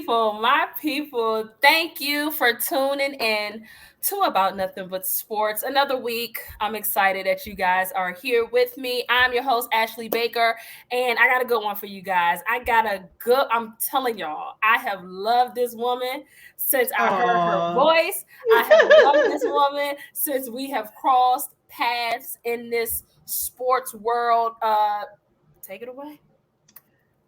my people, thank you for tuning in to About Nothing But Sports. Another week. I'm excited that you guys are here with me. I'm your host, Ashley Baker, and I got a good one for you guys. I'm telling y'all, I have loved this woman since I heard her Aw. voice. I have loved this woman since we have crossed paths in this sports world. Take it away.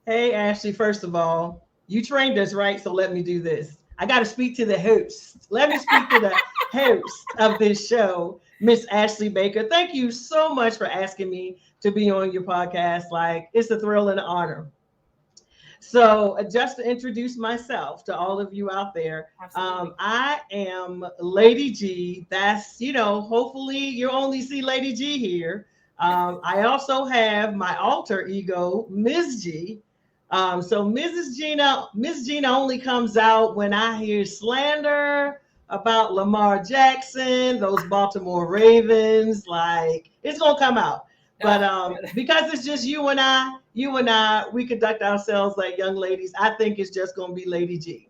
Hey, Ashley, first of all, you trained us right, so let me do this. I got to speak to the host. Let me speak to the host of this show, Miss Ashley Baker. Thank you so much for asking me to be on your podcast. Like, it's a thrill and an honor. So, just to introduce myself to all of you out there, Absolutely. I am Lady G. Hopefully you only see Lady G here. I also have my alter ego, Ms. G. So Miss Gina only comes out when I hear slander about Lamar Jackson, those Baltimore Ravens. Like, it's gonna come out. But Oh, because it's just you and I, we conduct ourselves like young ladies. I think it's just gonna be Lady G.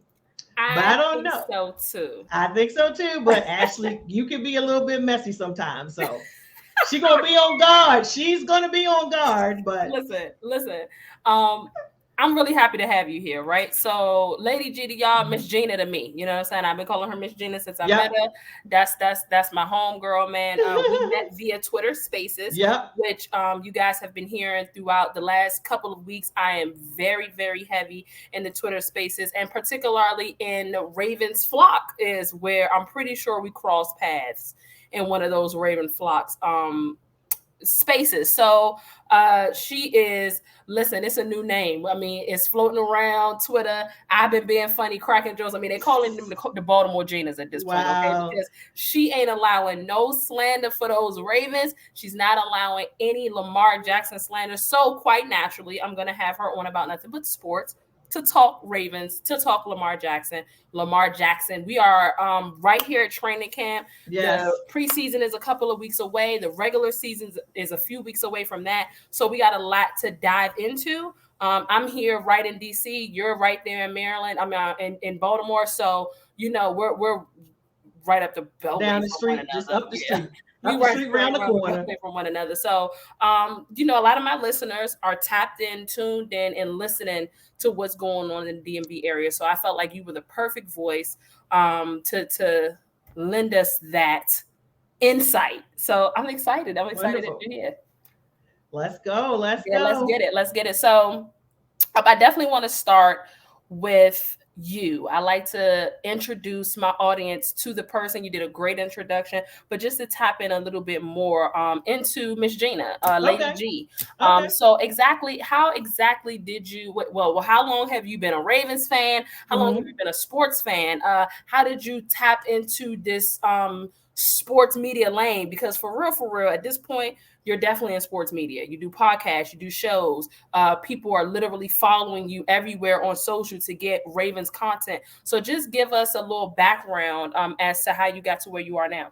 But I I don't think know. so too. I think so too. But Ashley, you can be a little bit messy sometimes. So she gonna be on guard. She's gonna be on guard. But Listen. Um, I'm really happy to have you here, right? So, Lady G to y'all, Miss Mhm. Gina to me. You know what I'm saying? I've been calling her Miss Gina since I met Yep. her. That's my homegirl, man. We met via Twitter Spaces, Yep. which you guys have been hearing throughout the last couple of weeks. I am very, very heavy in the Twitter Spaces, and particularly in Ravens flock is where I'm pretty sure we crossed paths in one of those Raven flocks. Spaces. So she is, listen, it's a new name. I mean, it's floating around Twitter. I've been being funny, cracking jokes. I mean, they're calling them the Baltimore Genas at this point, okay? Wow. Because she ain't allowing no slander for those Ravens. She's not allowing any Lamar Jackson slander. So quite naturally, I'm gonna have her on About Nothing But Sports to talk Ravens, to talk Lamar Jackson. Lamar Jackson. We are right here at training camp. The Yes. preseason is a couple of weeks away. The regular season is a few weeks away from that. So we got a lot to dive into. I'm here right in DC. You're right there in Maryland. I'm in Baltimore. So we're right up the beltway Down the from one street, just another. up the Yeah, street, we up the right street, right around the around the corner. beltway from one another. So a lot of my listeners are tapped in, tuned in, and listening to what's going on in the DMV area. So I felt like you were the perfect voice to lend us that insight. So I'm excited. I'm excited that Wonderful. you're here. Let's go. Let's Yeah, let's go. get it. Let's get it. So I definitely want to start with you. I like to introduce my audience to the person. You did a great introduction, but just to tap in a little bit more into Miss Gina, Lady Okay. G. Okay. So how exactly did you? How long have you been a Ravens fan? How long have you Hmm. been a sports fan? How did you tap into this sports media lane? Because for real, at this point, you're definitely in sports media. You do podcasts, you do shows, people are literally following you everywhere on social to get Ravens content. So just give us a little background as to how you got to where you are now.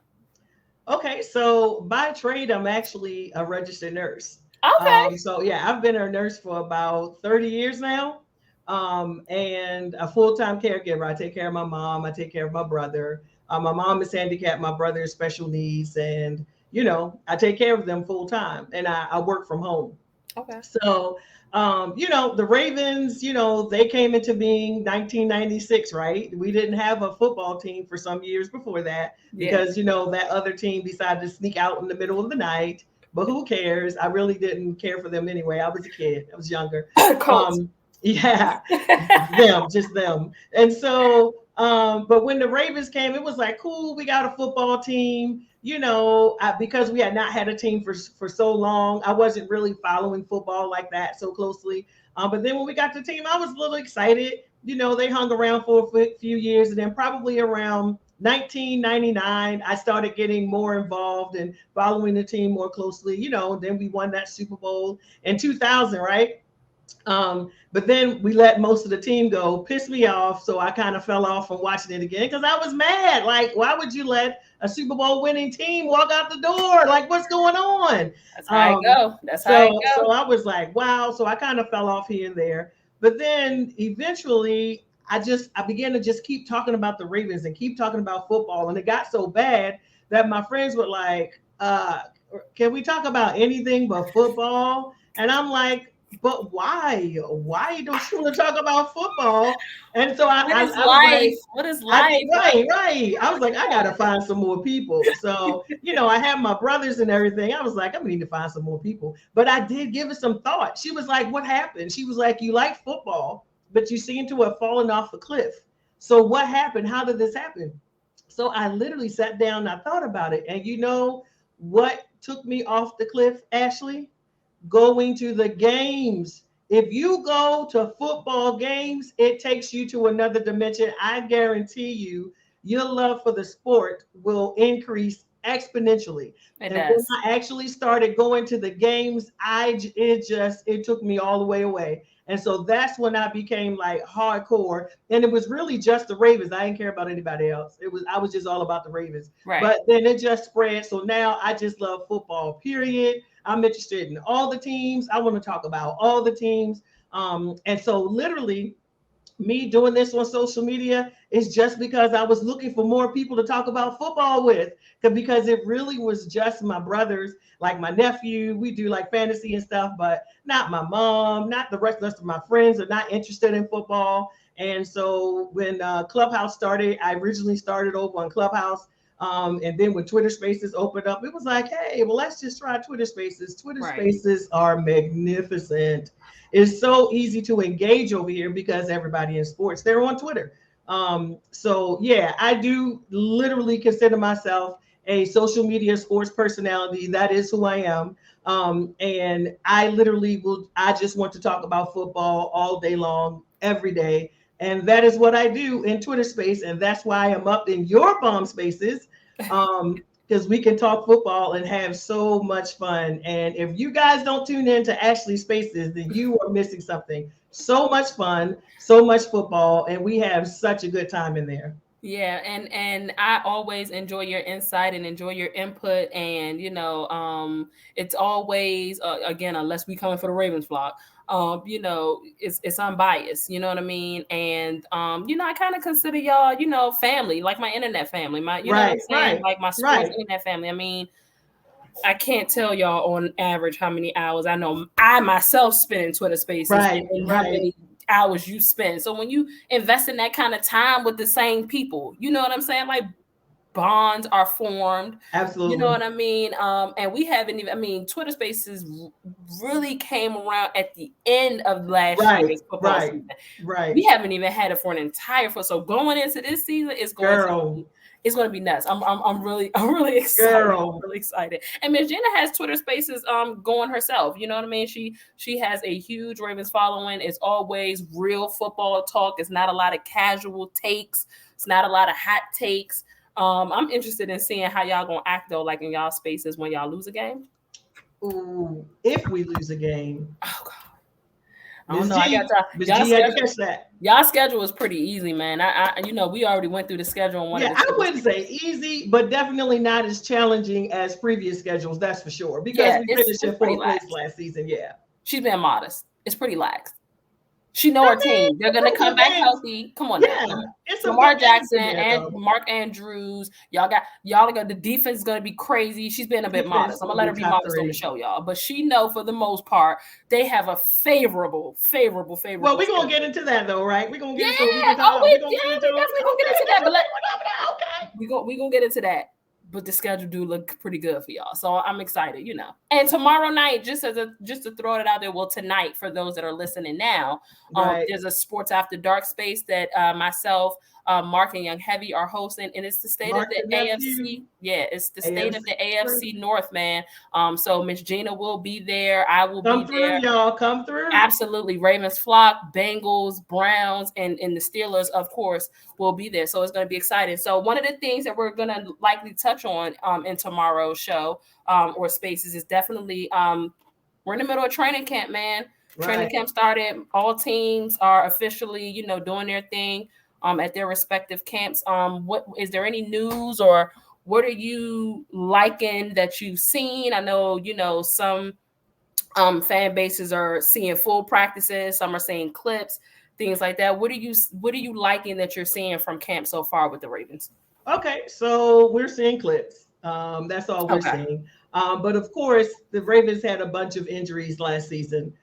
Okay, so by trade, I'm actually a registered nurse. Okay. So yeah, I've been a nurse for about 30 years now, and a full-time caregiver. I take care of my mom. I take care of my brother. My mom is handicapped. My brother is special needs, and I take care of them full time, and I work from home. Okay. So, the Ravens, they came into being 1996, right? We didn't have a football team for some years before that Yeah. because, that other team decided to sneak out in the middle of the night. But who cares? I really didn't care for them anyway. I was a kid, I was younger. Colts. Yeah, them, just them. And so, but when the Ravens came, it was like, cool, we got a football team. Because we had not had a team for so long, I wasn't really following football like that so closely. But then when we got the team, I was a little excited. They hung around for a few years, and then probably around 1999, I started getting more involved and following the team more closely. Then we won that Super Bowl in 2000, right? But then we let most of the team go, pissed me off. So I kind of fell off from watching it again because I was mad. Like, why would you let a Super Bowl winning team walk out the door? Like, what's going on? That's how it Um, go. That's how it so go. I was like, wow. So I kind of fell off here and there. But then eventually, I began to just keep talking about the Ravens and keep talking about football. And it got so bad that my friends were like, can we talk about anything but football? And I'm like, but why? Why don't you want to talk about football? And so I was like, what is life? right. I was like, I gotta find some more people. So, I have my brothers and everything. I was like, I'm gonna need to find some more people. But I did give it some thought. She was like, what happened? She was like, you like football, but you seem to have fallen off the cliff. So what happened? How did this happen? So I literally sat down and I thought about it. And you know what took me off the cliff, Ashley? Going to the games. If you go to football games, it takes you to another dimension. I guarantee you, your love for the sport will increase exponentially. It and does. when I actually started going to the games, it took me all the way away. And so that's when I became like hardcore. And it was really just the Ravens. I didn't care about anybody else. I was just all about the Ravens. Right. But then it just spread. So now I just love football, period. I'm interested in all the teams. I want to talk about all the teams. And so literally me doing this on social media is just because I was looking for more people to talk about football with, because it really was just my brothers, like my nephew. We do like fantasy and stuff, but not my mom, not the rest of my friends are not interested in football. And so when Clubhouse started, I originally started over on Clubhouse. And then when Twitter Spaces opened up, it was like, hey, well, let's just try Twitter Spaces. Twitter Spaces are magnificent. It's so easy to engage over here because everybody in sports, they're on Twitter. So yeah, I do literally consider myself a social media sports personality. That is who I am. And I just want to talk about football all day long, every day. And that is what I do in Twitter Space. And that's why I'm up in your bomb spaces. Because we can talk football and have so much fun. And if you guys don't tune in to Ashley Spaces, then you are missing something. So much fun, so much football, and we have such a good time in there. Yeah, and I always enjoy your insight and enjoy your input, and it's always again, unless we coming for the Ravens flock, it's unbiased. You know what I mean? And I kind of consider y'all, family, like my internet family, my know what I'm saying, like my sports internet family. I mean, I can't tell y'all on average how many hours I know I myself spend in Twitter Spaces and how many hours you spend. So when you invest in that kind of time with the same people, you know what I'm saying? Like bonds are formed. Absolutely. You know what I mean? And we haven't even, Twitter Spaces really came around at the end of last year's football season. Right. We haven't even had it for an entire foot. So going into this season, it's going to be nuts. I'm really excited. I'm really excited. And Miss Gina has Twitter Spaces going herself. You know what I mean? She has a huge Ravens following. It's always real football talk. It's not a lot of casual takes. It's not a lot of hot takes. I'm interested in seeing how y'all gonna act though, like in y'all spaces when y'all lose a game. Ooh, if we lose a game. Oh God. I don't know. Y'all schedule is pretty easy, man. I we already went through the schedule. I wouldn't say easy, but definitely not as challenging as previous schedules. That's for sure. Because we finished in fourth place last season. Yeah, she's been modest. It's pretty lax. She know her team. They're gonna come back healthy. Come on, now. It's Lamar Jackson and Mark Andrews. Y'all got the defense is gonna be crazy. She's been a bit modest. I'm gonna let her be modest on the show, y'all. But she know for the most part they have a favorable. Well, we're gonna get into that though, right? We're gonna get into we definitely gonna get into that. But we gonna get into that. But the schedule do look pretty good for y'all. So I'm excited, And tomorrow night, just to throw it out there, well, tonight, for those that are listening now, there's a Sports After Dark space that myself, Mark and Young Heavy are hosting, and it's the state of the AFC. Yeah, it's the state of the AFC North, man. So Miss Gina will be there. I will be there. Y'all. Come through. Absolutely. Ravens flock, Bengals, Browns, and the Steelers, of course, will be there. So it's going to be exciting. So one of the things that we're going to likely touch on in tomorrow's show or spaces is definitely we're in the middle of training camp, man. Training camp started. All teams are officially, doing their thing at their respective camps. What is there any news or what are you liking that you've seen? I know, some fan bases are seeing full practices. Some are seeing clips. things like that. What are you liking that you're seeing from camp so far with the Ravens? Okay, so we're seeing clips. That's all we're Okay. seeing. But of course, the Ravens had a bunch of injuries last season,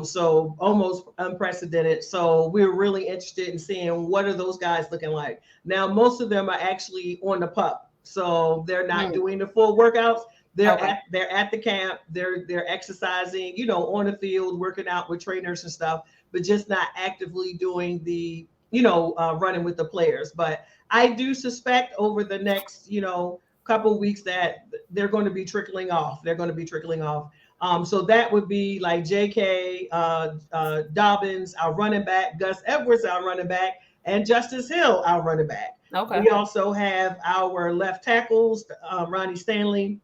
so almost unprecedented. So we're really interested in seeing what are those guys looking like. Now, most of them are actually on the pup, so they're not doing the full workouts. Okay. They're at the camp. They're exercising, on the field, working out with trainers and stuff, but just not actively doing the running with the players. But I do suspect over the next, couple of weeks that they're going to be trickling off. They're going to be trickling off. So that would be like J.K. Dobbins, our running back, Gus Edwards, our running back, and Justice Hill, our running back. Okay. We also have our left tackles, Ronnie Stanley,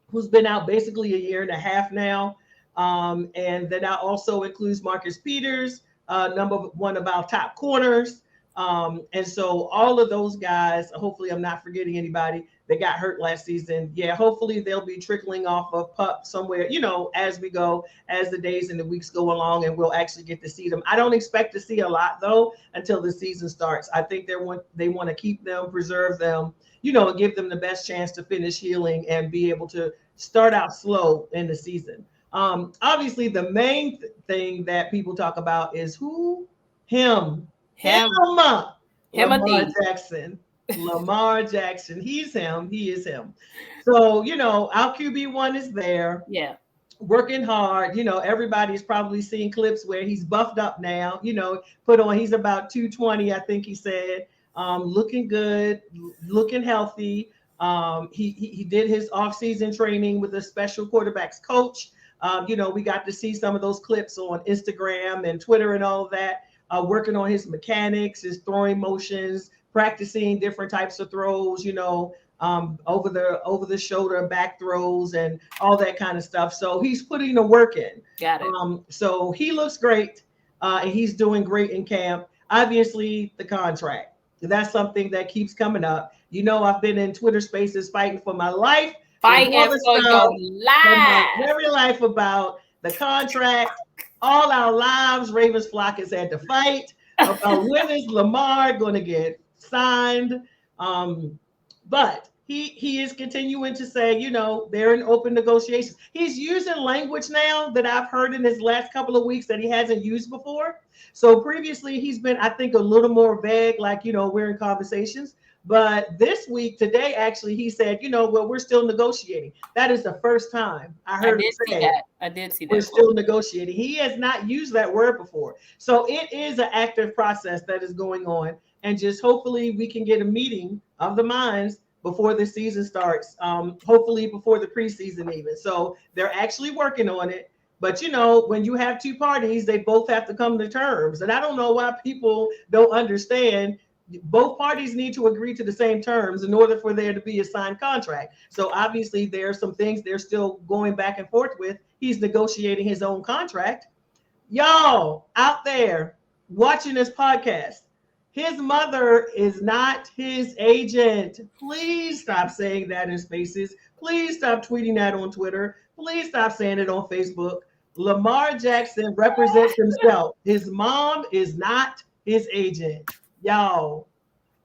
who's been out basically a year and a half now. And then that also includes Marcus Peters, number one of our top corners. And so all of those guys, hopefully I'm not forgetting anybody that got hurt last season. Yeah, hopefully they'll be trickling off of PUP somewhere, as we go, as the days and the weeks go along, and we'll actually get to see them. I don't expect to see a lot though until the season starts. I think they want to keep them, preserve them, and give them the best chance to finish healing and be able to start out slow in the season. Obviously the main thing that people talk about is him. Lamar Jackson. Lamar Jackson. He's him. He is him. So, our QB1 is there. Yeah. Working hard. Everybody's probably seen clips where he's buffed up now, he's about 220, I think he said. Looking good, looking healthy. He did his off-season training with a special quarterbacks coach. We got to see some of those clips on Instagram and Twitter and all of that. Working on his mechanics, his throwing motions, practicing different types of throws, over the shoulder back throws and all that kind of stuff. So he's putting the work in. Got it. So he looks great, and he's doing great in camp. Obviously, the contract. That's something that keeps coming up. I've been in Twitter spaces fighting for my life. Fighting for your life. Very life about the contract. All our lives, Ravens flock has had to fight about when is Lamar going to get signed. But he is continuing to say, they're in open negotiations. He's using language now that I've heard in his last couple of weeks that he hasn't used before. So previously he's been, I think, a little more vague, like, we're in conversations. But this week, today, actually, he said, well, we're still negotiating. That is the first time I heard him say that. I did see that. We're still negotiating. He has not used that word before. So it is an active process that is going on. And just hopefully we can get a meeting of the minds before the season starts, hopefully before the preseason even. So they're actually working on it. But, when you have two parties, they both have to come to terms. And I don't know why people don't understand. Both parties need to agree to the same terms in order for there to be a signed contract. So obviously there are some things they're still going back and forth with. He's negotiating his own contract. Y'all out there watching this podcast, his mother is not his agent. Please stop saying that in spaces. Please stop tweeting that on Twitter. Please stop saying it on Facebook. Lamar Jackson represents himself. His mom is not his agent. Y'all,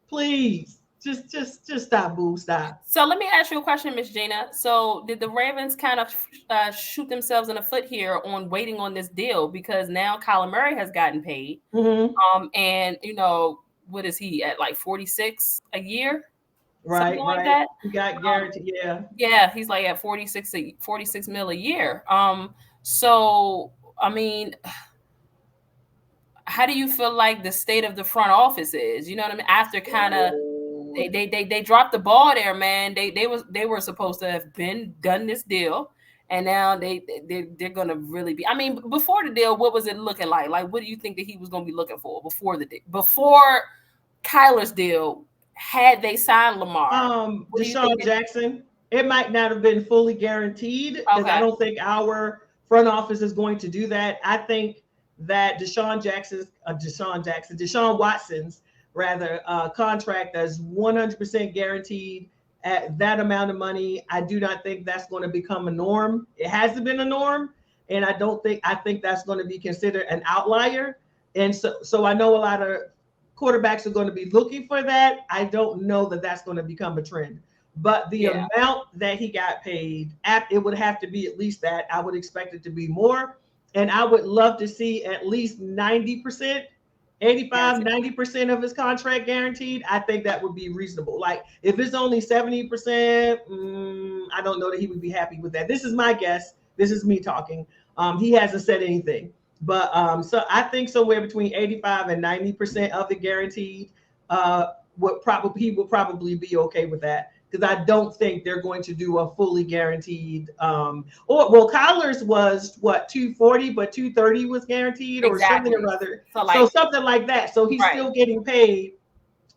please just stop, boo, stop. So let me ask you a question, Miss Gina. So did the Ravens kind of shoot themselves in the foot here on waiting on this deal, because now Kyler Murray has gotten paid, and what is he at, like 46 a year? Right, like that. He got guaranteed, yeah, he's like at 46 mil a year. So I mean, how do you feel like the state of the front office is? You know what I mean? After kind of they dropped the ball there, man. They were supposed to have done this deal, and now they're gonna really be. I mean, before the deal, what was it looking like? Like, what do you think that he was gonna be looking for before before Kyler's deal? Had they signed Lamar, Deshaun Jackson, it might not have been fully guaranteed, because I don't think our front office is going to do that. I think that Deshaun Watson's contract is 100% guaranteed at that amount of money. I do not think that's going to become a norm. It hasn't been a norm, and I think that's going to be considered an outlier. And so I know a lot of quarterbacks are going to be looking for that. I don't know that that's going to become a trend. But the amount that he got paid, it would have to be at least that. I would expect it to be more. And I would love to see at least 90%, 85, 90% of his contract guaranteed. I think that would be reasonable. Like if it's only 70%, I don't know that he would be happy with that. This is my guess. This is me talking. He hasn't said anything. But so I think somewhere between 85 and 90% of the guaranteed he will probably be okay with that, because I don't think they're going to do a fully guaranteed. Kyler's was what 240, but 230 was guaranteed or something or other. So something like that. So he's still getting paid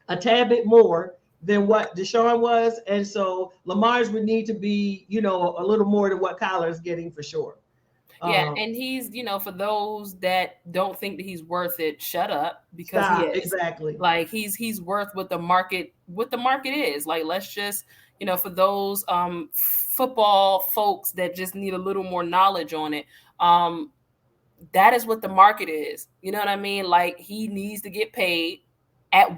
a tad bit more than what Deshaun was, and so Lamar's would need to be, a little more than what Kyler's getting for sure. Yeah, and he's, for those that don't think that he's worth it, shut up, because he is. Exactly. Like he's worth what the market is. Like, let's just, for those football folks that just need a little more knowledge on it, that is what the market is. You know what I mean? Like, he needs to get paid at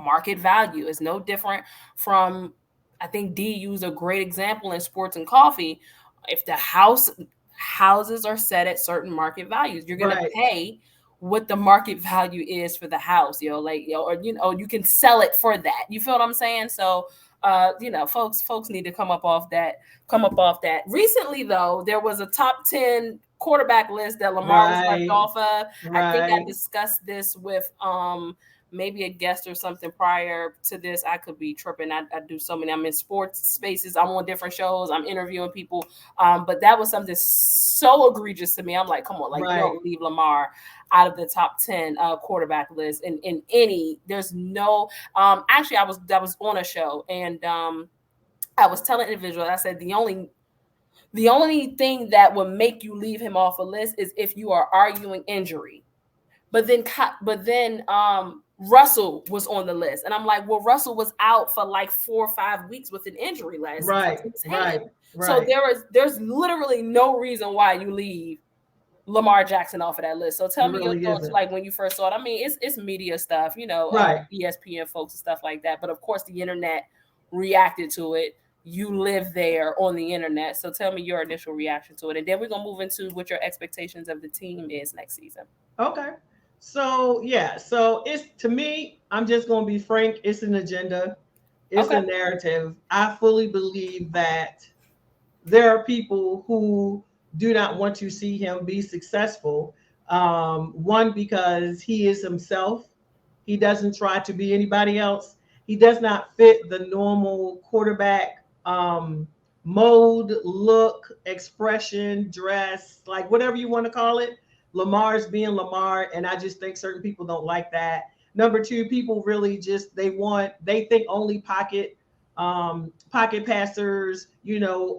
market value. It's no different from, I think D used a great example in Sports and Coffee. If the houses are set at certain market values, you're going to pay what the market value is for the house, or you can sell it for that. You feel what I'm saying? So, folks need to come up off that. Recently, though, there was a top 10 quarterback list that Lamar was left off of. I think I discussed this with maybe a guest or something prior to this. I could be tripping. I do so many. I'm in sports spaces. I'm on different shows. I'm interviewing people. But that was something so egregious to me. I'm like, come on, you don't leave Lamar out of the top 10 quarterback list in any. There's no. Actually, I was on a show, and I was telling individuals. I said the only thing that would make you leave him off a list is if you are arguing injury. But then Russell was on the list, and I'm like, well, Russell was out for like 4 or 5 weeks with an injury last season. Right. So there's literally no reason why you leave Lamar Jackson off of that list. So tell me your thoughts, like when you first saw it. I mean, it's media stuff, ESPN folks and stuff like that. But of course, the internet reacted to it. You live there on the internet, so tell me your initial reaction to it, and then we're gonna move into what your expectations of the team is next season. Okay. So it's, to me, I'm just going to be frank. It's an agenda. It's a narrative. I fully believe that there are people who do not want to see him be successful. One, because he is himself. He doesn't try to be anybody else. He does not fit the normal quarterback mode, look, expression, dress, like whatever you want to call it. Lamar's being Lamar, and I just think certain people don't like that. Number two, people really just they think only pocket passers,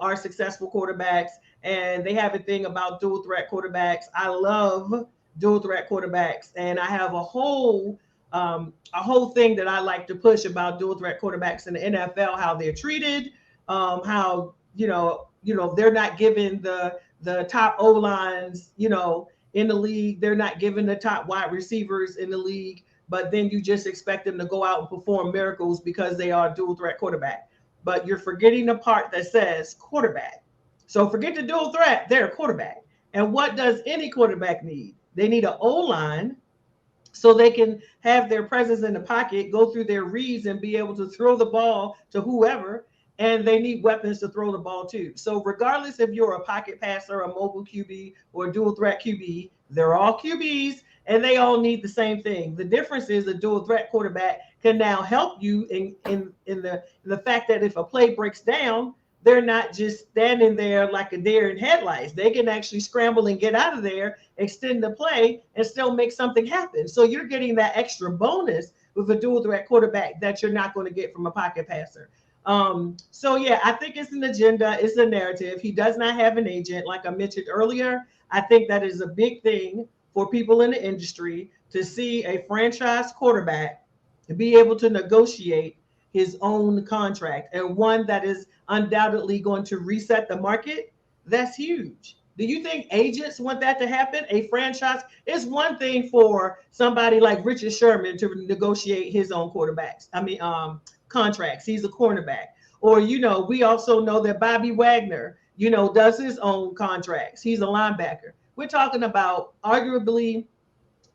are successful quarterbacks, and they have a thing about dual threat quarterbacks. I love dual threat quarterbacks, and I have a whole thing that I like to push about dual threat quarterbacks in the NFL, how they're treated, how they're not given the top O lines, in the league. They're not given the top wide receivers in the league, but then you just expect them to go out and perform miracles because they are a dual threat quarterback. But you're forgetting the part that says quarterback. So forget the dual threat, they're a quarterback. And what does any quarterback need? They need an O-line so they can have their presence in the pocket, go through their reads, and be able to throw the ball to whoever. And they need weapons to throw the ball to. So regardless if you're a pocket passer, a mobile QB, or a dual threat QB, they're all QBs, and they all need the same thing. The difference is a dual threat quarterback can now help you in the fact that if a play breaks down, they're not just standing there like a deer in headlights. They can actually scramble and get out of there, extend the play, and still make something happen. So you're getting that extra bonus with a dual threat quarterback that you're not going to get from a pocket passer. I think it's an agenda. It's a narrative. He does not have an agent, like I mentioned earlier. I think that is a big thing for people in the industry to see a franchise quarterback to be able to negotiate his own contract, and one that is undoubtedly going to reset the market. That's huge. Do you think agents want that to happen? A franchise? It's one thing for somebody like Richard Sherman to negotiate his own quarterbacks. Contracts. He's a cornerback. Or, we also know that Bobby Wagner, does his own contracts. He's a linebacker. We're talking about arguably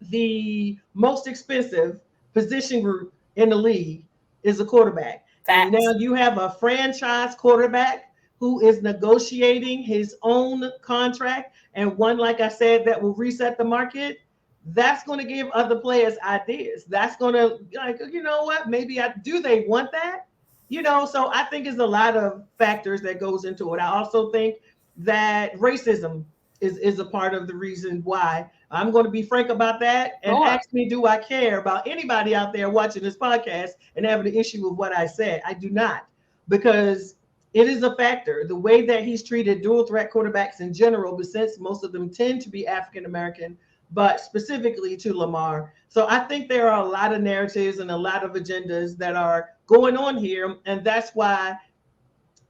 the most expensive position group in the league is a quarterback. And now you have a franchise quarterback who is negotiating his own contract, and one, like I said, that will reset the market. That's going to give other players ideas. That's going to, like, you know what? Maybe do they want that? So I think there's a lot of factors that goes into it. I also think that racism is a part of the reason why. I'm going to be frank about that and ask me, do I care about anybody out there watching this podcast and having an issue with what I said? I do not, because it is a factor. The way that he's treated dual threat quarterbacks in general, but since most of them tend to be African American, but specifically to Lamar. So I think there are a lot of narratives and a lot of agendas that are going on here. And that's why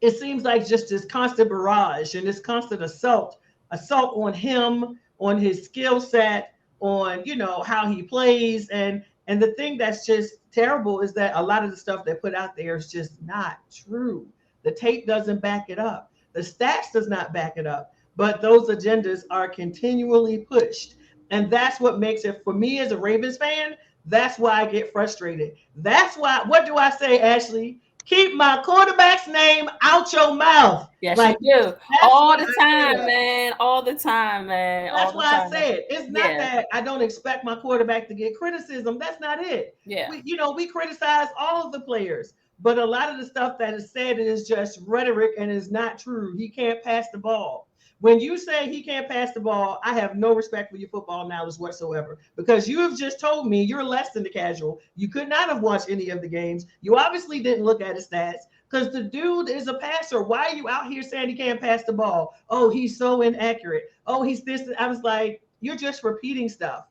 it seems like just this constant barrage and this constant assault on him, on his skill set, on, how he plays. And the thing that's just terrible is that a lot of the stuff they put out there is just not true. The tape doesn't back it up. The stats does not back it up. But those agendas are continually pushed. And that's what makes it, for me as a Ravens fan, that's why I get frustrated. That's why, what do I say, Ashley? Keep my quarterback's name out your mouth. Yes, like, you do. All the time, man. All the time, man. That's why I said it's not that I don't expect my quarterback to get criticism. That's not it. Yeah. We criticize all of the players, but a lot of the stuff that is said is just rhetoric and is not true. He can't pass the ball. When you say he can't pass the ball, I have no respect for your football knowledge whatsoever, because you have just told me you're less than the casual. You could not have watched any of the games. You obviously didn't look at his stats, because the dude is a passer. Why are you out here saying he can't pass the ball? Oh, he's so inaccurate. Oh, he's this. I was like, you're just repeating stuff.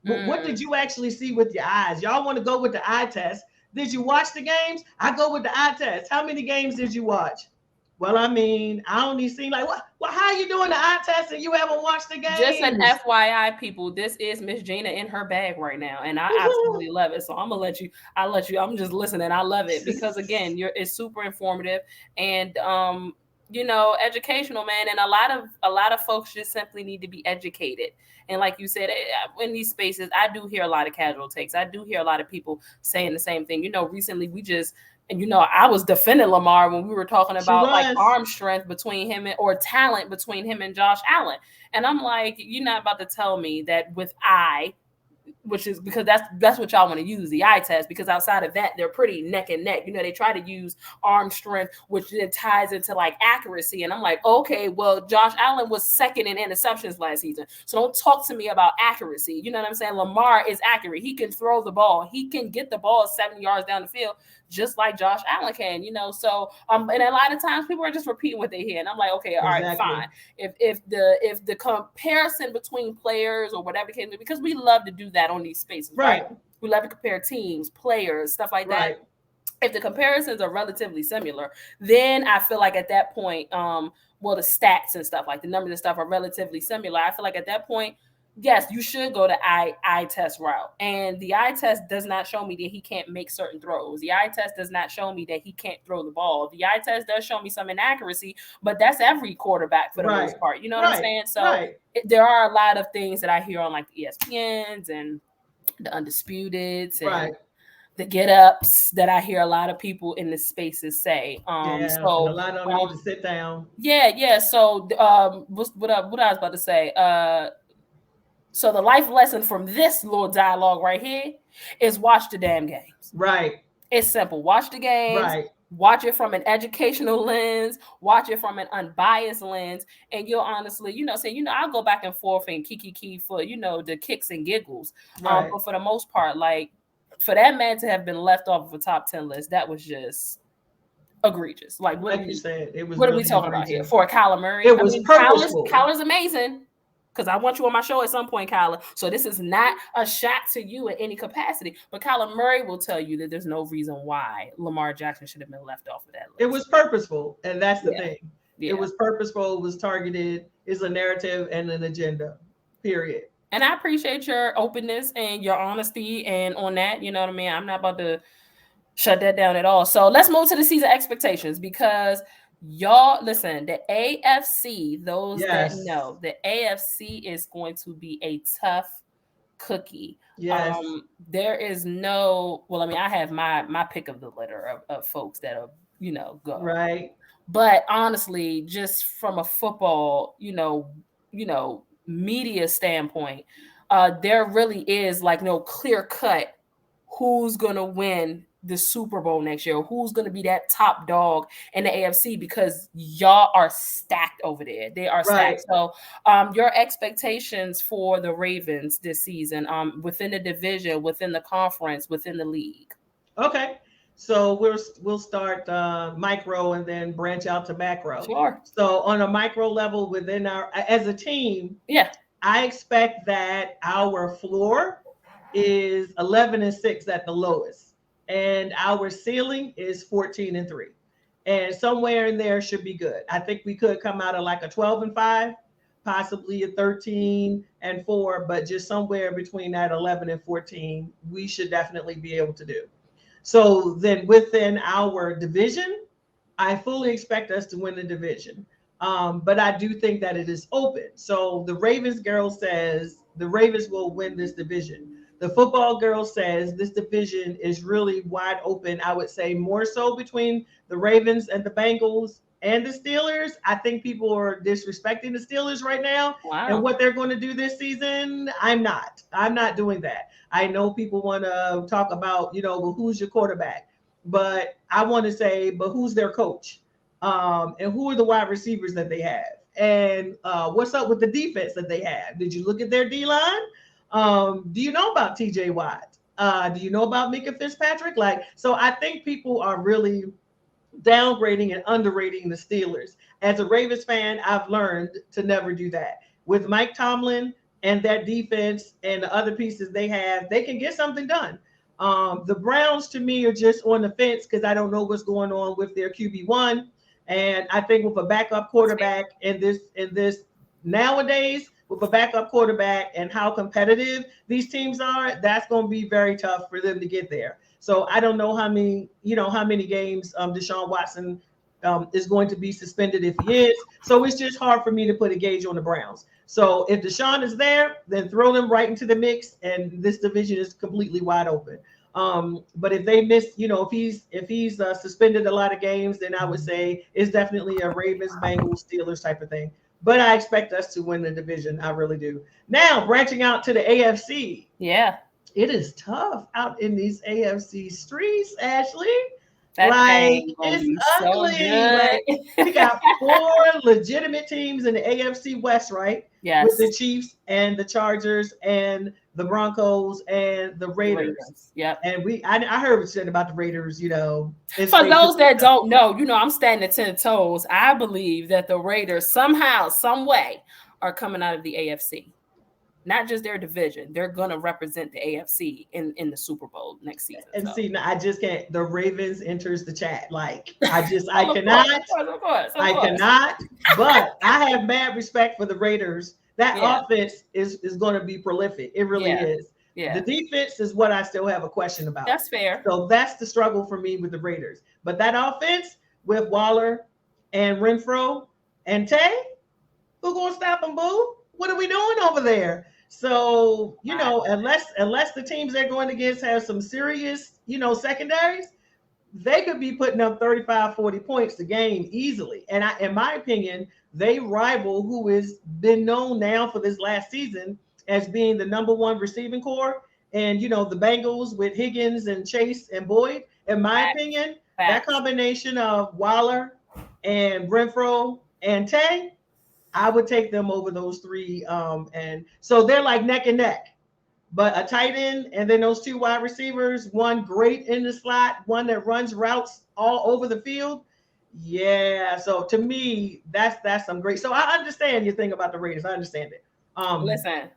What did you actually see with your eyes? Y'all want to go with the eye test. Did you watch the games? I go with the eye test. How many games did you watch? Well, I mean, I only seen like, what? Well, how are you doing the eye test and you haven't watched the game? Just an FYI, people, this is Miss Gina in her bag right now, and I absolutely love it. So I'm gonna let you. I'm just listening. I love it because again, it's super informative and educational, man. And a lot of folks just simply need to be educated. And like you said, in these spaces, I do hear a lot of casual takes. I do hear a lot of people saying the same thing. Recently and I was defending Lamar when we were talking about like arm strength between him or talent between him and Josh Allen. And I'm like, you're not about to tell me that with which is because that's what y'all want to use, the eye test, because outside of that, they're pretty neck and neck. They try to use arm strength, which then ties into like accuracy. And I'm like, okay, well, Josh Allen was second in interceptions last season. So don't talk to me about accuracy. You know what I'm saying? Lamar is accurate. He can throw the ball. He can get the ball 70 yards down the field, just like Josh Allen can, So and a lot of times people are just repeating what they hear. And I'm like, okay, all right, fine. If the comparison between players or whatever came, because we love to do that on these spaces, right? We love to compare teams, players, stuff like that. If the comparisons are relatively similar, then I feel like at that point, the stats and stuff, like the numbers and stuff are relatively similar. I feel like at that point, yes, you should go to eye test route. And the eye test does not show me that he can't make certain throws. The eye test does not show me that he can't throw the ball. The eye test does show me some inaccuracy, but that's every quarterback for the most part. You know what I'm saying? So there are a lot of things that I hear on like the ESPNs and the Undisputeds and the get ups that I hear a lot of people in the spaces say. So a lot of them need to sit down. Yeah. So what I was about to say, so the life lesson from this little dialogue right here is watch the damn games. Right. It's simple. Watch the games. Right. Watch it from an educational lens. Watch it from an unbiased lens. And you'll honestly, I'll go back and forth and kiki for, the kicks and giggles. Right. But for the most part, like, for that man to have been left off of a top 10 list, that was just egregious. Like, what are we talking about here? For Kyler Murray? It was purposeful. Kyler's amazing. Because I want you on my show at some point, Kyler. So this is not a shot to you in any capacity. But Kyler Murray will tell you that there's no reason why Lamar Jackson should have been left off of that list. It was purposeful. And that's the thing. It was purposeful. It was targeted. It's a narrative and an agenda. Period. And I appreciate your openness and your honesty and on that, you know what I mean? I'm not about to shut that down at all. So let's move to the season expectations because y'all listen, the AFC, those that know, the AFC is going to be a tough cookie. Yes. There is no, well, I mean, I have my pick of the litter of folks that are, you know, go. Right. But honestly, just from a football, you know, media standpoint, there really is like no clear cut who's gonna win the Super Bowl next year, who's gonna be that top dog in the AFC because y'all are stacked over there. They are stacked. So your expectations for the Ravens this season, within the division, within the conference, within the league. Okay. So we'll start micro and then branch out to macro. Sure. So on a micro level within our as a team, I expect that our floor is 11-6 at the lowest, and our ceiling is 14-3, and somewhere in there should be good. I think we could come out of like a 12-5, possibly a 13-4, but just somewhere between that 11 and 14, we should definitely be able to do. So then within our division, I fully expect us to win the division. But I do think that it is open. So the Ravens girl says the Ravens will win this division. The football girl says this division is really wide open. I would say more so between the Ravens and the Bengals and the Steelers. I think people are disrespecting the Steelers right now and what they're going to do this season. I'm not doing that. I know people want to talk about, you know, well, who's your quarterback? But I want to say, but who's their coach? And who are the wide receivers that they have? And what's up with the defense that they have? Did you look at their D-line? Do you know about TJ Watt? Do you know about Minkah Fitzpatrick? So I think people are really downgrading and underrating the Steelers. As a Ravens fan, I've learned to never do that. With Mike Tomlin and that defense and the other pieces they have, they can get something done. The Browns, to me, are just on the fence because I don't know what's going on with their QB1. And I think with a backup quarterback in this nowadays, with a backup quarterback and how competitive these teams are, that's going to be very tough for them to get there. So I don't know how many games Deshaun Watson is going to be suspended if he is. So it's just hard for me to put a gauge on the Browns. So if Deshaun is there, then throw them right into the mix, and this division is completely wide open. But if they miss, if he's suspended a lot of games, then I would say it's definitely a Ravens, Bengals, Steelers type of thing. But I expect us to win the division. I really do. Now, branching out to the AFC. Yeah. It is tough out in these AFC streets, Ashley. It's ugly. We got 4 legitimate teams in the AFC West, right? Yes. With the Chiefs and the Chargers and the Broncos and the Raiders. Yep. And I heard what you said about the Raiders, For those that don't know, I'm standing 10 toes. I believe that the Raiders somehow, some way are coming out of the AFC. Not just their division, they're going to represent the AFC in the Super Bowl next season. And see, I just can't. The Ravens enters the chat. I cannot. Of course. I cannot. But I have mad respect for the Raiders. That offense is going to be prolific. It really is. Yeah. The defense is what I still have a question about. That's fair. So that's the struggle for me with the Raiders. But that offense with Waller and Renfro and Tay, who gonna stop them, boo? What are we doing over there? So, unless the teams they're going against have some serious, secondaries, they could be putting up 35, 40 points a game easily. And in my opinion, they rival who has been known now for this last season as being the number 1 receiving core. And, the Bengals with Higgins and Chase and Boyd, in my opinion, that combination of Waller and Renfro and Tay, I would take them over those 3. And so they're like neck and neck. But a tight end and then those 2 wide receivers, one great in the slot, one that runs routes all over the field. Yeah. So to me, that's some great. So I understand your thing about the Raiders. I understand it. Listen,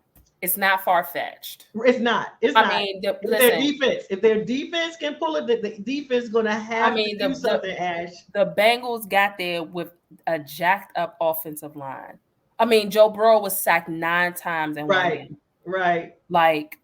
It's not far-fetched. It's not. It's I not. mean, If their defense can pull it, the defense is gonna have to do something, Ash. The Bengals got there with a jacked up offensive line. I mean, Joe Burrow was sacked 9 times in one game. Right. Like,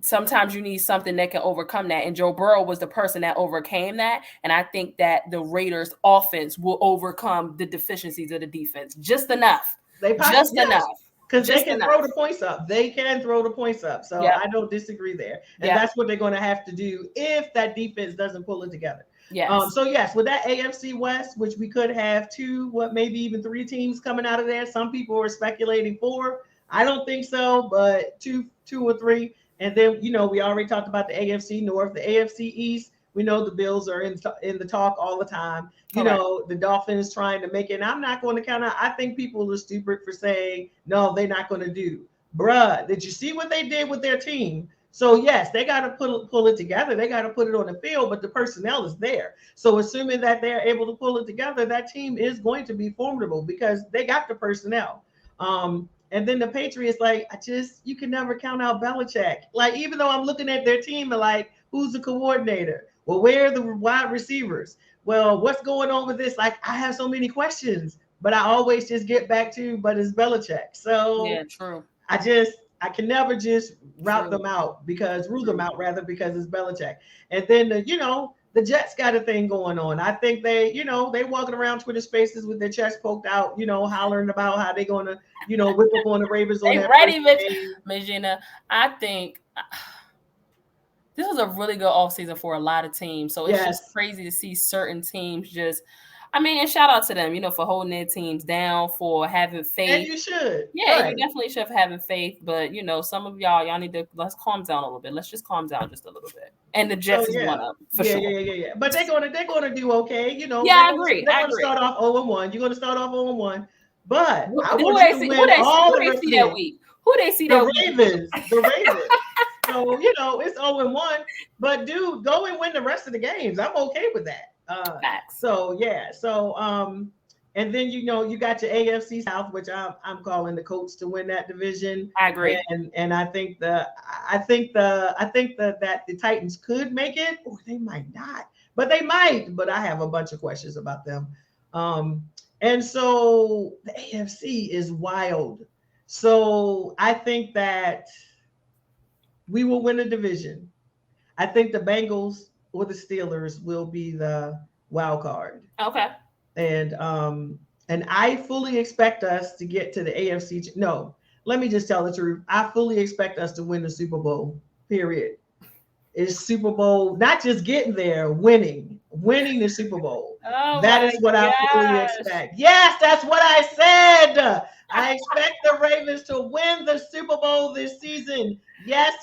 sometimes you need something that can overcome that. And Joe Burrow was the person that overcame that. And I think that the Raiders offense will overcome the deficiencies of the defense just enough. Enough. Because they can throw the points up. They can throw the points up. So I don't disagree there. And that's what they're going to have to do if that defense doesn't pull it together. Yes. So yes, with that AFC West, which we could have 2, maybe even 3 teams coming out of there. Some people are speculating 4. I don't think so, but 2 or 3. And then, we already talked about the AFC North, the AFC East. We know the Bills are in the talk all the time. The Dolphins trying to make it. And I'm not going to count out. I think people are stupid for saying, no, they're not going to do. Bruh, did you see what they did with their team? So, yes, they got to pull it together. They got to put it on the field, but the personnel is there. So, assuming that they're able to pull it together, that team is going to be formidable because they got the personnel. And then the Patriots, you can never count out Belichick. Even though I'm looking at their team and who's the coordinator? Well, where are the wide receivers? Well, what's going on with this? I have so many questions, but I always just get back to, but it's Belichick. So yeah, true. I can never just rule them out because it's Belichick. And then the Jets got a thing going on. I think they walking around Twitter Spaces with their chest poked out, hollering about how they're gonna, whip up on the Ravens on that ready, Magina. I think this was a really good offseason for a lot of teams. So it's just crazy to see certain teams just. I mean, and shout out to them, for holding their teams down, for having faith. And you should. Yeah, you definitely should have having faith. But, some of y'all need to, let's calm down a little bit. Let's just calm down just a little bit. And the Jets is one up, for sure. Yeah. But they're gonna do okay, Yeah, I agree. They're going to start off 0-1. You're going to start off 0-1. But I want you to win all the rest of that week. Who they see that week? The Ravens. So, it's 0-1. But, dude, go and win the rest of the games. I'm okay with that. So and then you got your AFC South, which I'm calling the Colts to win that division. I agree, and I think that the Titans could make it, or they might not, but they might. But I have a bunch of questions about them. And so the AFC is wild. So I think that we will win a division. I think the Bengals or the Steelers will be the wild card. Okay. And I fully expect us to get to the AFC. No, let me just tell the truth. I fully expect us to win the Super Bowl, period. It's Super Bowl, not just getting there, winning the Super Bowl. Oh, that is what I fully expect. Yes, that's what I said. I expect the Ravens to win the Super Bowl this season. Yes,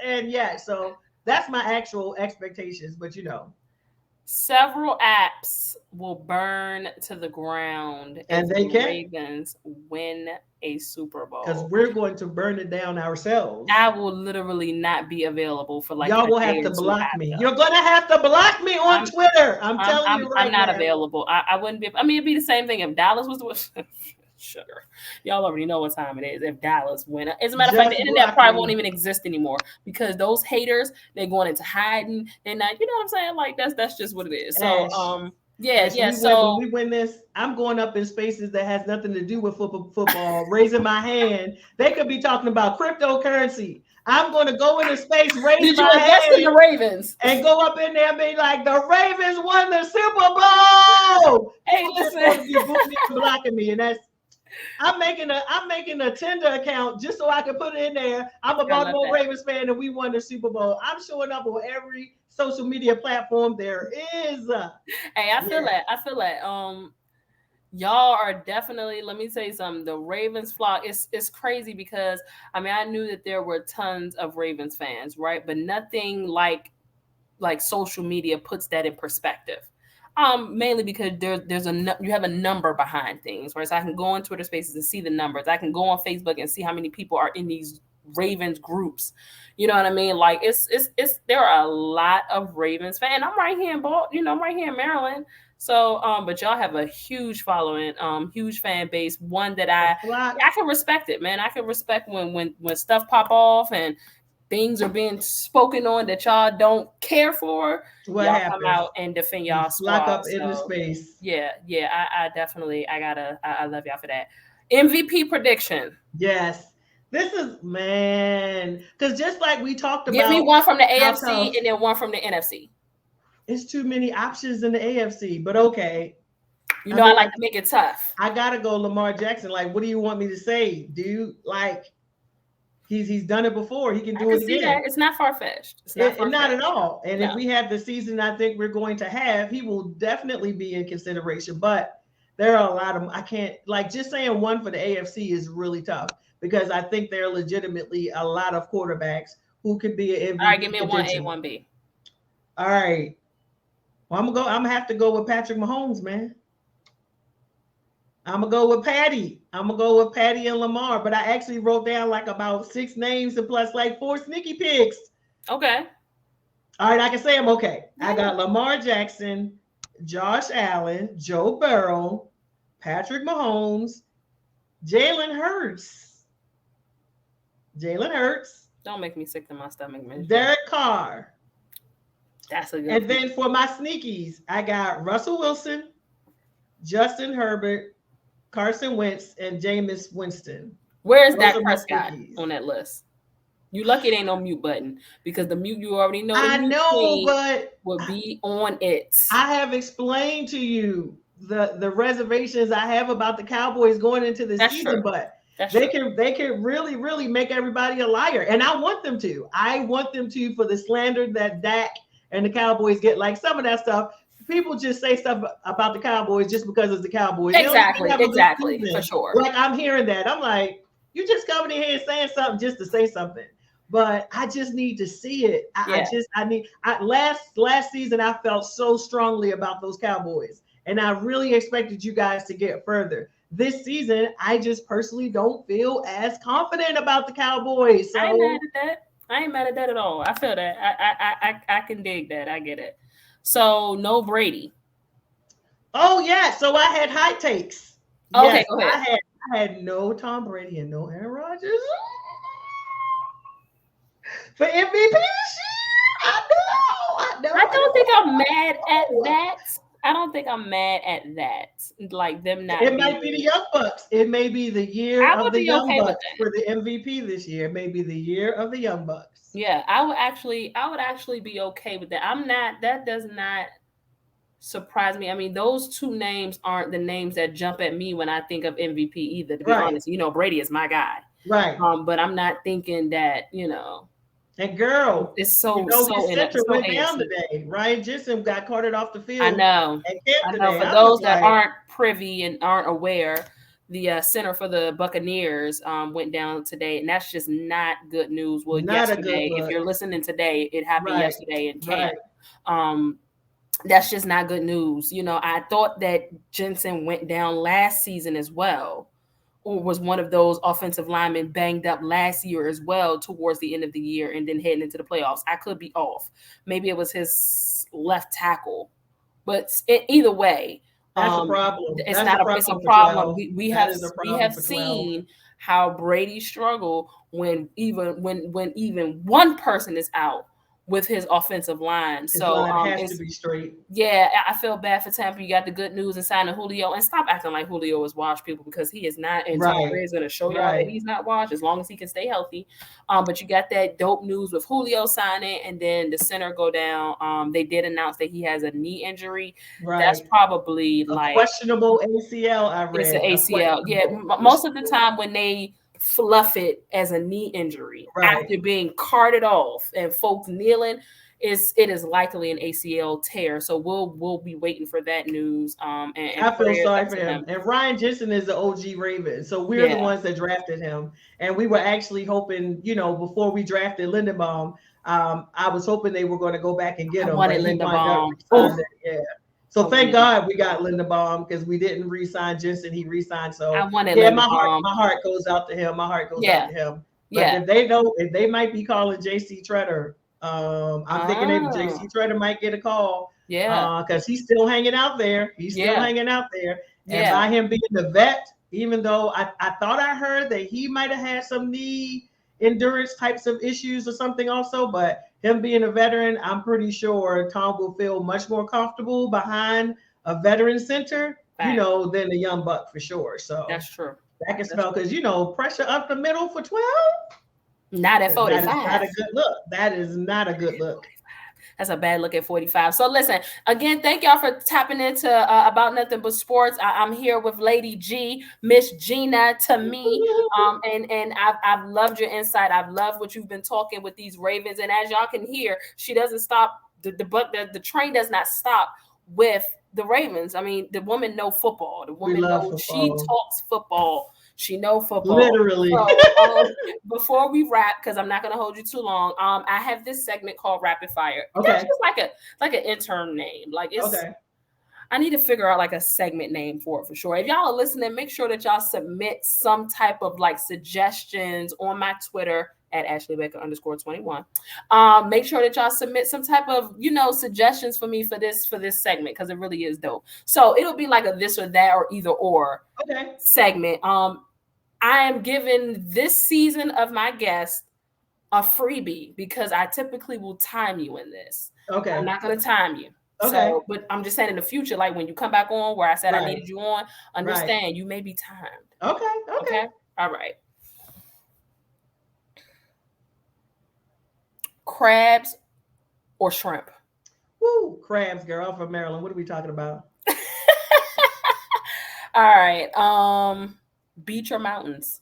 and yes. So that's my actual expectations, but several apps will burn to the ground and if the Ravens win a Super Bowl. Because we're going to burn it down ourselves. I will literally not be available for y'all will have to block me. You're going to have to block me on Twitter. I'm telling you right I'm not available. I wouldn't be. I mean, it'd be the same thing if Dallas was the sugar. Y'all already know what time it is if Dallas win. As a matter of fact, the internet probably won't even exist anymore because those haters, they're going into hiding. They're not, you know what I'm saying? That's just what it is. So so when we win this, I'm going up in spaces that has nothing to do with football, raising my hand. They could be talking about cryptocurrency. I'm going to go into space, raise my hand, in the Ravens, and go up in there and be like, "The Ravens won the Super Bowl." Hey, listen, you blocking me, and that's. I'm making a Tinder account just so I can put it in there. I'm a Baltimore Ravens fan, and we won the Super Bowl. I'm showing up on every social media platform there is. Hey, I feel that. Y'all are definitely. Let me tell you something. The Ravens flock. It's crazy because I knew that there were tons of Ravens fans, right? But nothing like social media puts that in perspective. Mainly because you have a number behind things, right? So I can go on Twitter Spaces and see the numbers. I can go on Facebook and see how many people are in these Ravens groups. You know what I mean? It's there are a lot of Ravens fans. I'm right here in I'm right here in Maryland. So, but y'all have a huge following, huge fan base. One that I can respect it, man. I can respect when stuff pop off and things are being spoken on that y'all don't care for. What y'all happens? Come out and defend y'all squad. Lock up in the space. Yeah. I definitely, I love y'all for that. MVP prediction. Yes. This is, man, because just like we talked about. Give me one from the AFC and then one from the NFC. It's too many options in the AFC, but okay. You know, I like to make it tough. I gotta go Lamar Jackson. Like, what do you want me to say, dude? Like, he's done it before. He can do it again. It's not far-fetched. Not at all. And if we have the season I think we're going to have, he will definitely be in consideration. But there are a lot of, I can't, like, just saying one for the AFC is really tough because I think there are legitimately a lot of quarterbacks who could be an MVP. All right, give me a 1A, 1B. All right. Well, I'm gonna have to go with Patrick Mahomes, man. I'm gonna go with Patty. I'm gonna go with Patty and Lamar. But I actually wrote down like about 6 names and plus like 4 sneaky picks. Okay. All right, I can say I'm okay. Yeah. I got Lamar Jackson, Josh Allen, Joe Burrow, Patrick Mahomes, Jalen Hurts. Don't make me sick to my stomach, man. Derek Carr. That's a good. And then for my sneakies, I got Russell Wilson, Justin Herbert, Carson Wentz, and Jameis Winston. Where's Dak Prescott on that list? You lucky it ain't no mute button because the mute you already know. I know, but will be on it. I have explained to you the reservations I have about the Cowboys going into the season, true. But they can really make everybody a liar, and I want them to. I want them to for the slander that Dak and the Cowboys get. Like some of that stuff. People just say stuff about the Cowboys just because it's the Cowboys. Exactly, for sure. Like I'm hearing that. I'm like, you just coming in here and saying something just to say something. But I just need to see it. Last season I felt so strongly about those Cowboys, and I really expected you guys to get further. This season, I just personally don't feel as confident about the Cowboys. So I ain't mad at that at all. I feel that. I can dig that. I get it. So no Brady. Oh yeah. So I had high takes. Okay, yes, go ahead. I had no Tom Brady and no Aaron Rodgers for MVP this year. I know. I don't think I'm mad at that. I don't think I'm mad at that. Like them not. It might be the Young Bucks. It may be the year of the Young Bucks for the MVP this year. It may be the year of the Young Bucks. Yeah, I would actually be okay with that. That does not surprise me. I mean, those 2 names aren't the names that jump at me when I think of MVP either, to be honest. You know, Brady is my guy. Right. But I'm not thinking that, And girl, it's so center went down today. Ryan Jensen got carted off the field. I know. For those that aren't privy and aren't aware, the center for the Buccaneers went down today, and that's just not good news. Well, yesterday, if you're listening today, it happened yesterday in camp. That's just not good news. I thought that Jensen went down last season as well, or was one of those offensive linemen banged up last year as well towards the end of the year and then heading into the playoffs. I could be off. Maybe it was his left tackle, but either way, that's a problem. It's a problem. We have seen how Brady struggled when even one person is out with his offensive line. So it has to be straight. Yeah, I feel bad for Tampa. You got the good news and signing Julio, and stop acting like Julio is washed, people, because he is not. And Tom Brady is going to show y'all that he's not washed as long as he can stay healthy. But you got that dope news with Julio signing, and then the center go down. They did announce that he has a knee injury. Right. That's probably like questionable ACL. I read it's an ACL. Yeah, most of the time when they fluff it as a knee injury after being carted off and folks kneeling, it is likely an ACL tear. So we'll be waiting for that news. And I feel sorry for him. And Ryan Jensen is the OG Raven, so we're the ones that drafted him. And we were actually hoping, before we drafted Linderbaum, I was hoping they were going to go back and get him. I wanted Linderbaum. Yeah. So thank God we got Linderbaum because we didn't re-sign Jensen. He re-signed. So I wanted Linderbaum. My heart goes out to him. My heart goes out to him. But if they might be calling JC Tretter, I'm thinking JC Tretter might get a call. Yeah. Because he's still hanging out there. He's still hanging out there. And by him being the vet, even though I thought I heard that he might have had some knee endurance types of issues or something also, but him being a veteran, I'm pretty sure Tom will feel much more comfortable behind a veteran center, you know, than a young buck for sure. So that's true. That can spell because you know pressure up the middle for 12. Not at 45. That is not a good look. That is not a good look. That's a bad look at 45. So listen, again, thank y'all for tapping into About Nothing But Sports. I'm here with Lady G, Miss Gina, to me. And I've loved your insight. I've loved what you've been talking with these Ravens. And as y'all can hear, she doesn't stop. The train does not stop with the Ravens. I mean, the woman know football. The woman knows she talks football. She know football. Literally. So, before we wrap, because I'm not going to hold you too long, I have this segment called Rapid Fire. Okay. That's just like an intern name. Like it's. Okay. I need to figure out like a segment name for it for sure. If y'all are listening, make sure that y'all submit some type of like suggestions on my Twitter at @AshleyBaker_21. Make sure that y'all submit some type of, you know, suggestions for me for this segment because it really is dope. So it'll be like a this or that or either or segment. I am giving this season of my guest a freebie because I typically will time you in this. Okay. I'm not going to time you. Okay. So, but I'm just saying in the future, like when you come back on where I said I needed you on, understand you may be timed. Okay. All right. Crabs or shrimp? Woo, crabs, girl. I'm from Maryland. What are we talking about? All right. Beach or mountains?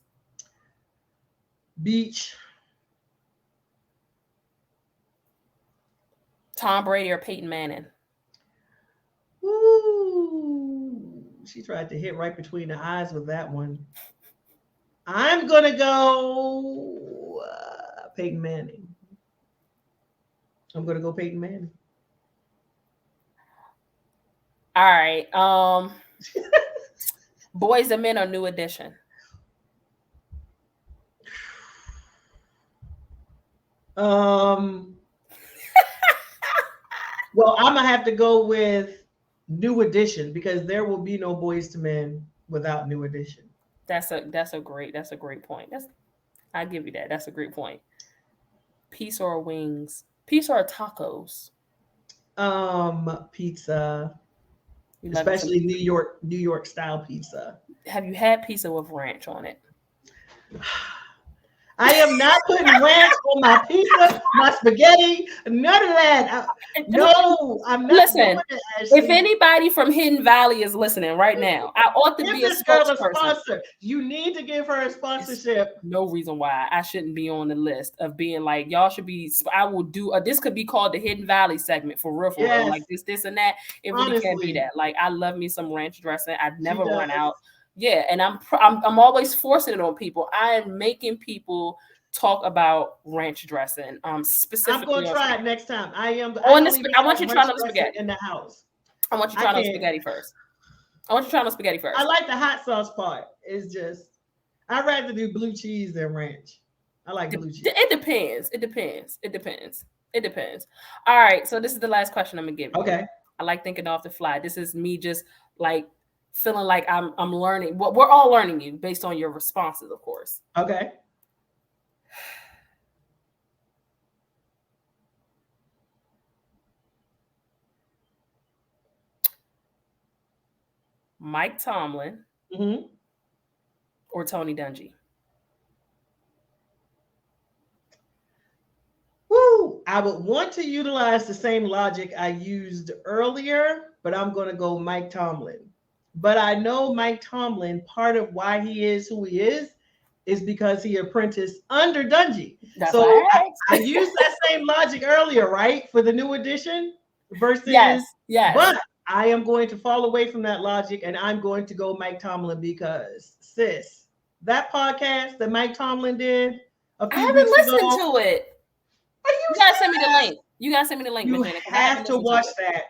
Beach. Tom Brady or Peyton Manning? Ooh, she tried to hit right between the eyes with that one. I'm gonna go Peyton Manning. I'm gonna go Peyton Manning. All right. Boys and Men or New Edition? Well, I'm gonna have to go with New Edition because there will be no Boys to Men without New Edition. That's a great point. I'll give you that. That's a great point. Pizza or wings? Pizza or tacos? Pizza. Especially New York style pizza. Have you had pizza with ranch on it? I am not putting ranch on my pizza, my spaghetti, none of that. No, I'm not. Listen, if anybody from Hidden Valley is listening right now, I ought to be a spokesperson. You need to give her a sponsorship. No reason why I shouldn't be on the list of being like, y'all should be. I will do. This could be called the Hidden Valley segment for real, real. Like this, and that. It really can't be that. Like I love me some ranch dressing. I'd never run out. Yeah, and I'm always forcing it on people. I am making people talk about ranch dressing. Specifically, I'm going to try it next time. I want you to try the spaghetti in the house. I want you to try the spaghetti first. I like the hot sauce part. It's just I'd rather do blue cheese than ranch. I like blue cheese. It depends. All right, so this is the last question I'm gonna give you. Okay. I like thinking off the fly. This is me just like feeling like I'm learning. Well, we're all learning you based on your responses, of course. Okay. Mike Tomlin or Tony Dungy? Woo! I would want to utilize the same logic I used earlier, but I'm going to go Mike Tomlin. But I know Mike Tomlin, part of why he is who he is because he apprenticed under Dungy. That's so right. I used that same logic earlier, right? For the New Edition versus yes. But I am going to fall away from that logic and I'm going to go Mike Tomlin because sis, that podcast that Mike Tomlin did I haven't listened to it. You gotta send me the link. You have to watch that.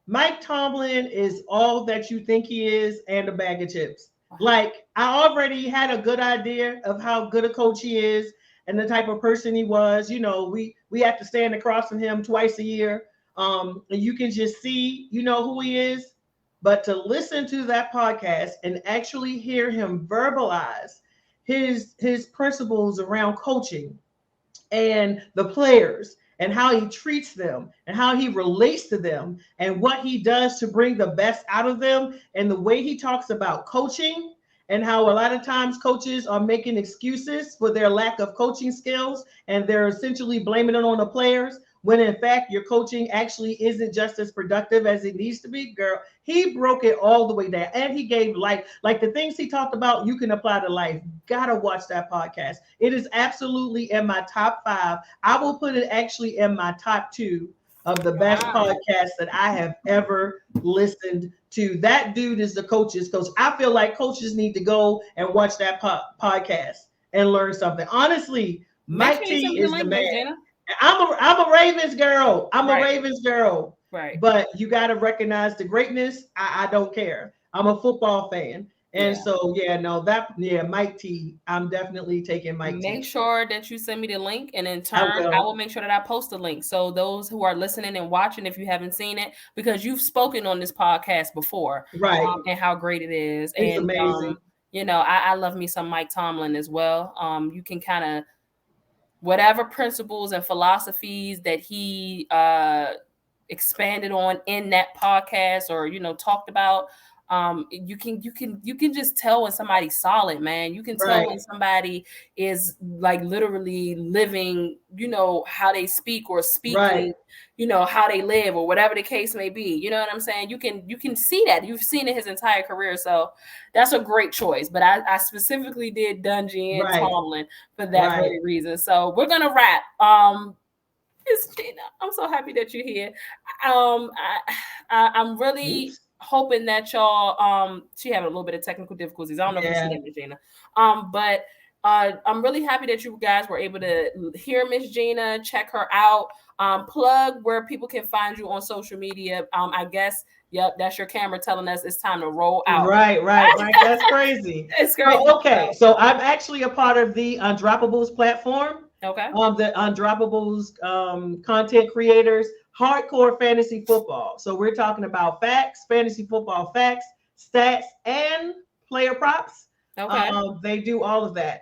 Mike Tomlin is all that you think he is and a bag of chips. Like I already had a good idea of how good a coach he is and the type of person he was. You know, we have to stand across from him twice a year. And you can just see, who he is. But to listen to that podcast and actually hear him verbalize his principles around coaching and the players and how he treats them and how he relates to them and what he does to bring the best out of them and the way he talks about coaching and how a lot of times coaches are making excuses for their lack of coaching skills and they're essentially blaming it on the players when in fact your coaching actually isn't just as productive as it needs to be. Girl, he broke it all the way down and he gave life, like the things he talked about you can apply to life. Gotta watch that podcast. It is absolutely in my top 5. I will put it actually in my top 2 of the best podcasts that I have ever listened to. That dude is the coach's coach. I feel like coaches need to go and watch that podcast and learn something. Honestly, Mike T is the man. I'm a Ravens girl. I'm a Ravens girl. Right. But you got to recognize the greatness. I don't care. I'm a football fan. And so, Mike T. I'm definitely taking Mike T. Make sure that you send me the link, and in turn, I will make sure that I post the link. So those who are listening and watching, if you haven't seen it, because you've spoken on this podcast before, right, and how great it is. It's amazing. I love me some Mike Tomlin as well. You can kind of whatever principles and philosophies that he expanded on in that podcast or talked about, you can just tell when somebody's solid, man. You can tell when somebody is like literally living, how they speak or speaking, how they live or whatever the case may be. You know what I'm saying? You can see that. You've seen it his entire career. So that's a great choice. But I specifically did Dungy and Tomlin for that very reason. So we're gonna wrap. Miss Gina, I'm so happy that you're here. I'm really hoping that y'all she had a little bit of technical difficulties. I don't know if you see that, Miss Gina. But I'm really happy that you guys were able to hear Miss Gina, check her out, plug where people can find you on social media. I guess, yep, that's your camera telling us it's time to roll out. Right. That's crazy. It's crazy. Okay, so I'm actually a part of the Undroppables platform. Okay. The Undroppables content creators, hardcore fantasy football. So we're talking about facts, fantasy football facts, stats, and player props. Okay. They do all of that.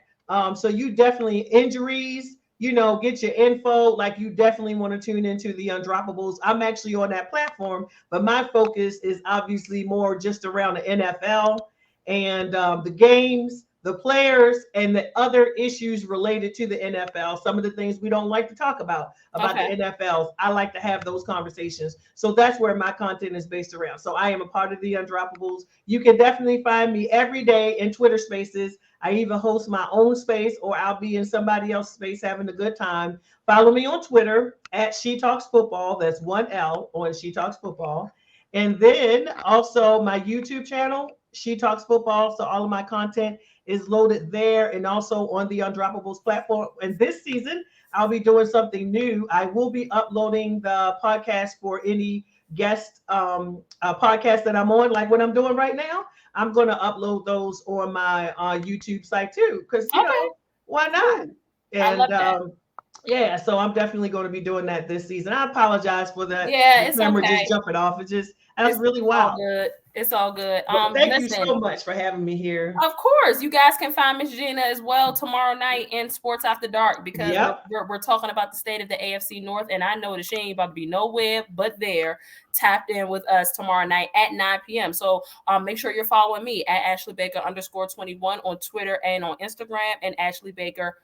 So you definitely injuries, get your info. Like you definitely want to tune into the Undroppables. I'm actually on that platform, but my focus is obviously more just around the NFL and the games, the players, and the other issues related to the NFL. Some of the things we don't like to talk about the NFL. I like to have those conversations. So that's where my content is based around. So I am a part of the Undroppables. You can definitely find me every day in Twitter Spaces. I even host my own space, or I'll be in somebody else's space having a good time. Follow me on Twitter at She Talks Football. That's 1 L on She Talks Football. And then also my YouTube channel, She Talks Football. So all of my content is loaded there and also on the Undroppables platform. And this season, I'll be doing something new. I will be uploading the podcast for any guest podcast that I'm on, like what I'm doing right now. I'm going to upload those on my YouTube site too, because why not? And I love that. So I'm definitely going to be doing that this season. I apologize for that. Yeah, it's camera just jumping off. That's really wild. It's all good. Thank you so much for having me here. Of course, you guys can find Miss Gina as well tomorrow night in Sports After Dark, because we're talking about the state of the AFC North, and I know that she ain't about to be nowhere but there, tapped in with us tomorrow night at 9 p.m. So make sure you're following me at Ashley Baker _21 on Twitter and on Instagram, and Ashley Baker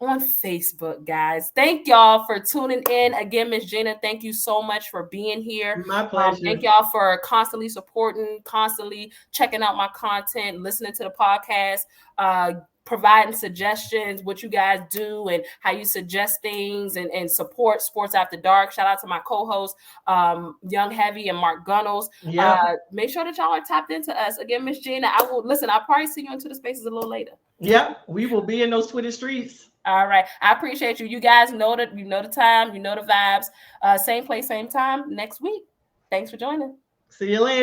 on Facebook, guys. Thank y'all for tuning in. Again, Miss Gina, thank you so much for being here. My pleasure. Thank y'all for constantly supporting, constantly checking out my content, listening to the podcast, providing suggestions, what you guys do and how you suggest things and support Sports After Dark. Shout out to my co-hosts, Young Heavy and Mark Gunnels. Make sure that y'all are tapped into us. Again, Miss Gina, I'll probably see you into the spaces a little later. Yep, we will be in those Twitter streets. All right. I appreciate you. You guys know that, the time, the vibes. Same place, same time next week. Thanks for joining. See you later.